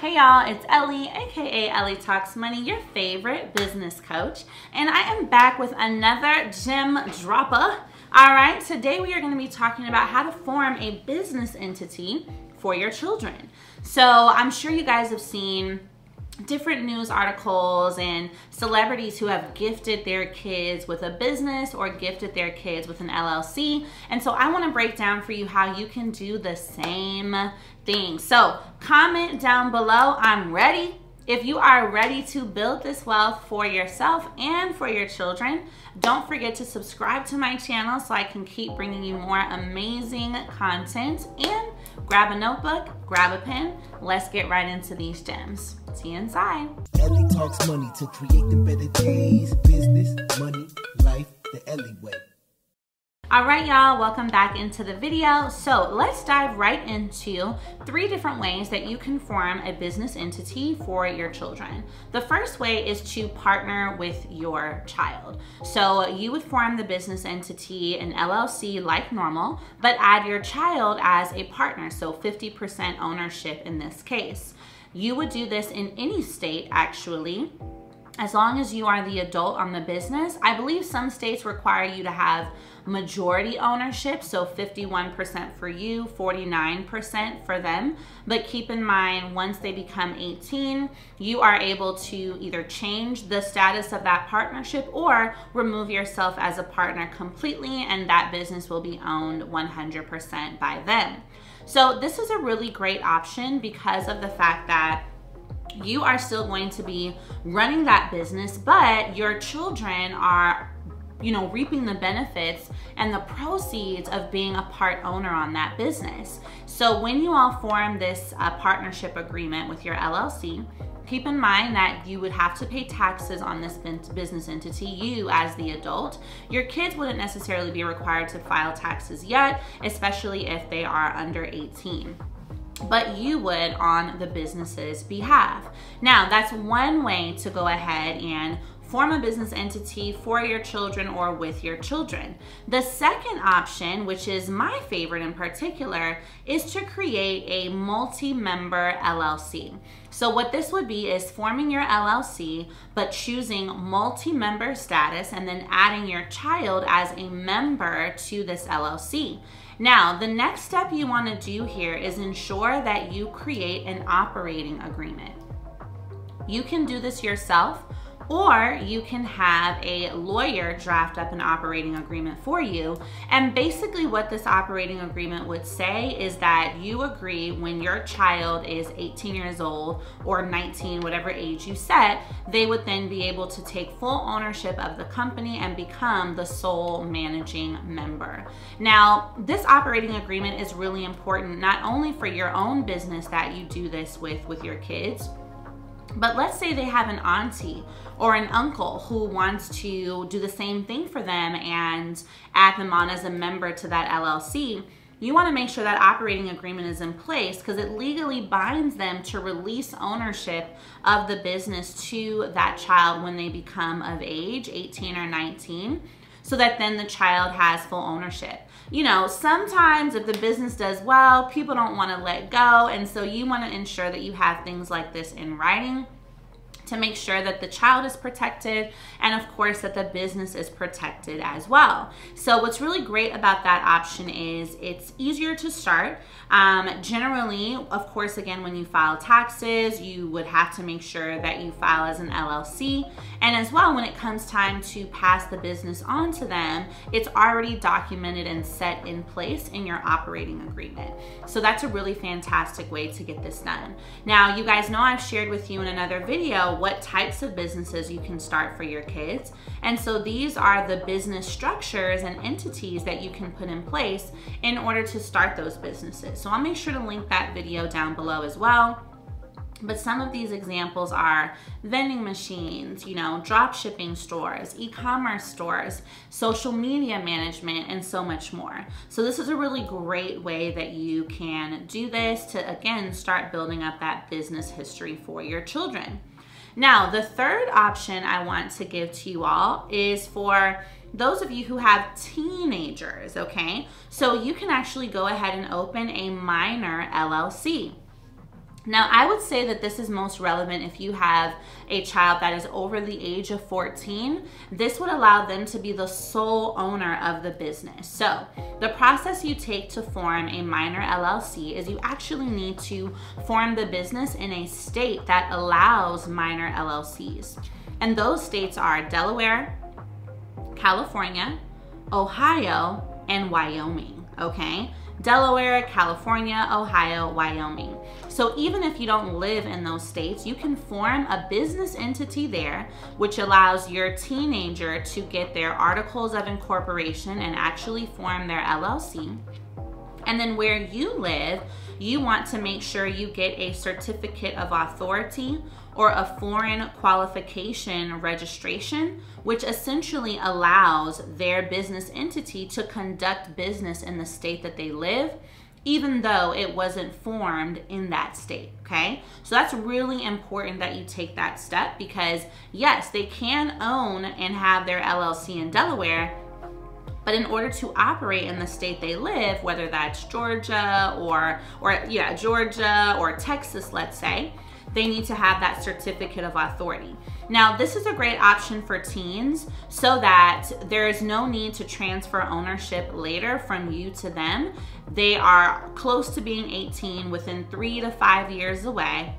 Hey y'all, it's Ellie, aka Ellie Talks Money, your favorite business coach, and I am back with another gem dropper. All right, today we are going to be talking about how to form a business entity for your children. So I'm sure you guys have seen different news articles and celebrities who have gifted their kids with a business or gifted their kids with an LLC. And so I want to break down for you how you can do the same thing. So comment down below, I'm ready. If you are ready to build this wealth for yourself and for your children, don't forget to subscribe to my channel so I can keep bringing you more amazing content. And grab a notebook, grab a pen. Let's get right into these gems. See you inside. Ellie talks money to create the better days. Business, money, life, the Ellie way. All right, y'all, welcome back into the video. So let's dive right into 3 different ways that you can form a business entity for your children. The first way is to partner with your child. So you would form the business entity, an LLC like normal, but add your child as a partner, so 50% ownership in this case. You would do this in any state, actually, as long as you are the adult on the business. I believe some states require you to have majority ownership, so 51% for you, 49% for them. But keep in mind, once they become 18, you are able to either change the status of that partnership or remove yourself as a partner completely, and that business will be owned 100% by them. So this is a really great option because of the fact that you are still going to be running that business, but your children are, reaping the benefits and the proceeds of being a part owner on that business. So when you all form this partnership agreement with your LLC, keep in mind that you would have to pay taxes on this business entity, you as the adult. Your kids wouldn't necessarily be required to file taxes yet, especially if they are under 18. But you would on the business's behalf. Now, that's one way to go ahead and form a business entity for your children or with your children. The second option, which is my favorite in particular, is to create a multi-member LLC. So what this would be is forming your LLC, but choosing multi-member status and then adding your child as a member to this LLC. Now, the next step you want to do here is ensure that you create an operating agreement. You can do this yourself, or you can have a lawyer draft up an operating agreement for you. And basically what this operating agreement would say is that you agree when your child is 18 years old or 19, whatever age you set, they would then be able to take full ownership of the company and become the sole managing member. Now, this operating agreement is really important, not only for your own business that you do this with your kids, but let's say they have an auntie or an uncle who wants to do the same thing for them and add them on as a member to that LLC. You want to make sure that operating agreement is in place because it legally binds them to release ownership of the business to that child when they become of age, 18 or 19, so that then the child has full ownership. Sometimes if the business does well, people don't want to let go, and so you want to ensure that you have things like this in writing to make sure that the child is protected and of course that the business is protected as well. So what's really great about that option is it's easier to start. Generally, of course, again, when you file taxes, you would have to make sure that you file as an LLC. And as well, when it comes time to pass the business on to them, it's already documented and set in place in your operating agreement. So that's a really fantastic way to get this done. Now, you guys know I've shared with you in another video what types of businesses you can start for your kids. And so these are the business structures and entities that you can put in place in order to start those businesses. So I'll make sure to link that video down below as well. But some of these examples are vending machines, drop shipping stores, e-commerce stores, social media management, and so much more. So this is a really great way that you can do this to, again, start building up that business history for your children. Now, the third option I want to give to you all is for those of you who have teenagers, okay? So you can actually go ahead and open a minor LLC. Now, I would say that this is most relevant if you have a child that is over the age of 14. This would allow them to be the sole owner of the business. So the process you take to form a minor LLC is you actually need to form the business in a state that allows minor LLCs. And those states are Delaware, California, Ohio, and Wyoming, okay? Delaware, California, Ohio, Wyoming. So even if you don't live in those states, you can form a business entity there, which allows your teenager to get their articles of incorporation and actually form their LLC. And then where you live, you want to make sure you get a certificate of authority or a foreign qualification registration, which essentially allows their business entity to conduct business in the state that they live, even though it wasn't formed in that state, okay? So that's really important that you take that step, because yes, they can own and have their LLC in Delaware, but in order to operate in the state they live, whether that's Georgia or Georgia or Texas, let's say, they need to have that certificate of authority. Now, this is a great option for teens so that there is no need to transfer ownership later from you to them. They are close to being 18, within 3 to 5 years away.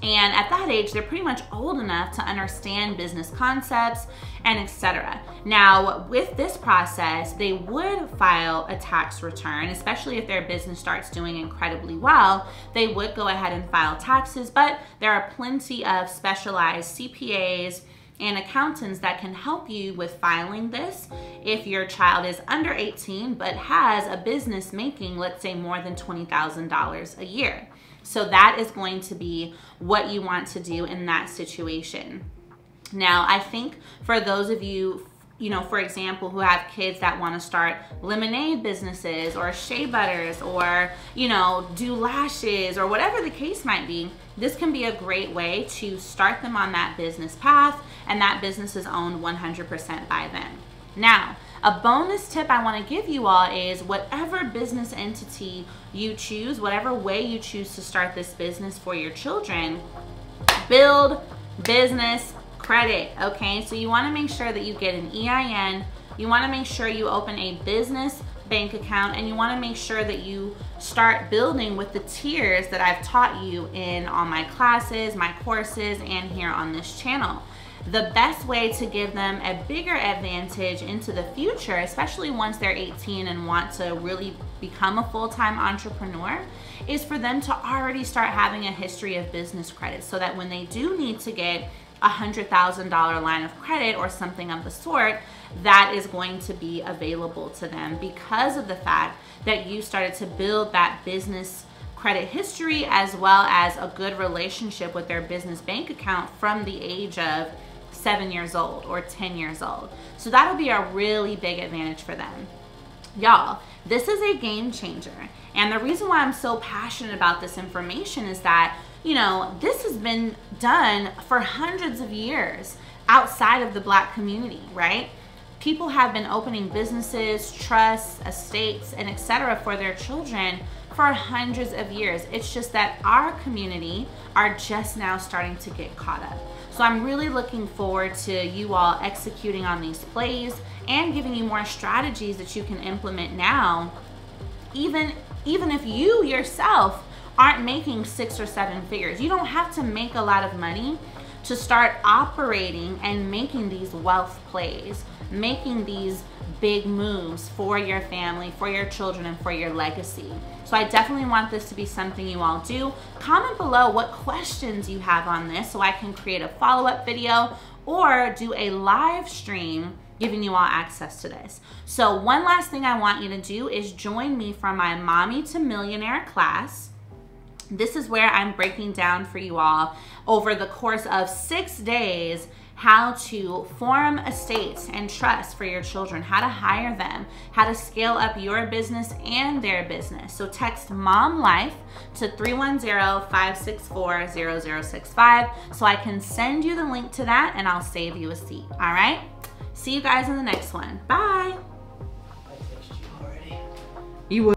And at that age, they're pretty much old enough to understand business concepts and etc. Now, with this process, they would file a tax return, especially if their business starts doing incredibly well. They would go ahead and file taxes, but there are plenty of specialized CPAs and accountants that can help you with filing this if your child is under 18 but has a business making, let's say, more than $20,000 a year. So that is going to be what you want to do in that situation. Now, I think for those of you, for example, who have kids that want to start lemonade businesses or shea butters or, do lashes or whatever the case might be, this can be a great way to start them on that business path, and that business is owned 100% by them. Now, a bonus tip I want to give you all is whatever business entity you choose, whatever way you choose to start this business for your children, build business credit, okay? So you want to make sure that you get an EIN, you want to make sure you open a business bank account, and you want to make sure that you start building with the tiers that I've taught you in all my classes, my courses, and here on this channel. The best way to give them a bigger advantage into the future, especially once they're 18 and want to really become a full-time entrepreneur, is for them to already start having a history of business credit, so that when they do need to get a $100,000 line of credit or something of the sort, that is going to be available to them because of the fact that you started to build that business credit history as well as a good relationship with their business bank account from the age of 7 years old or 10 years old. So that'll be a really big advantage for them. Y'all, this is a game changer. And the reason why I'm so passionate about this information is that, this has been done for hundreds of years outside of the Black community, right? People have been opening businesses, trusts, estates, and etc. for their children for hundreds of years. It's just that our community are just now starting to get caught up. So I'm really looking forward to you all executing on these plays and giving you more strategies that you can implement now, even if you yourself aren't making 6 or 7 figures. You don't have to make a lot of money to start operating and making these wealth plays, making these big moves for your family, for your children, and for your legacy. So I definitely want this to be something you all do. Comment below what questions you have on this so I can create a follow-up video or do a live stream giving you all access to this. So one last thing I want you to do is join me for my Mommy to Millionaire class. This is where I'm breaking down for you all over the course of 6 days how to form estates and trusts for your children, how to hire them, how to scale up your business and their business. So text Mom Life to 310-564-0065 so I can send you the link to that and I'll save you a seat. All right? See you guys in the next one. Bye. I texted you already. You would.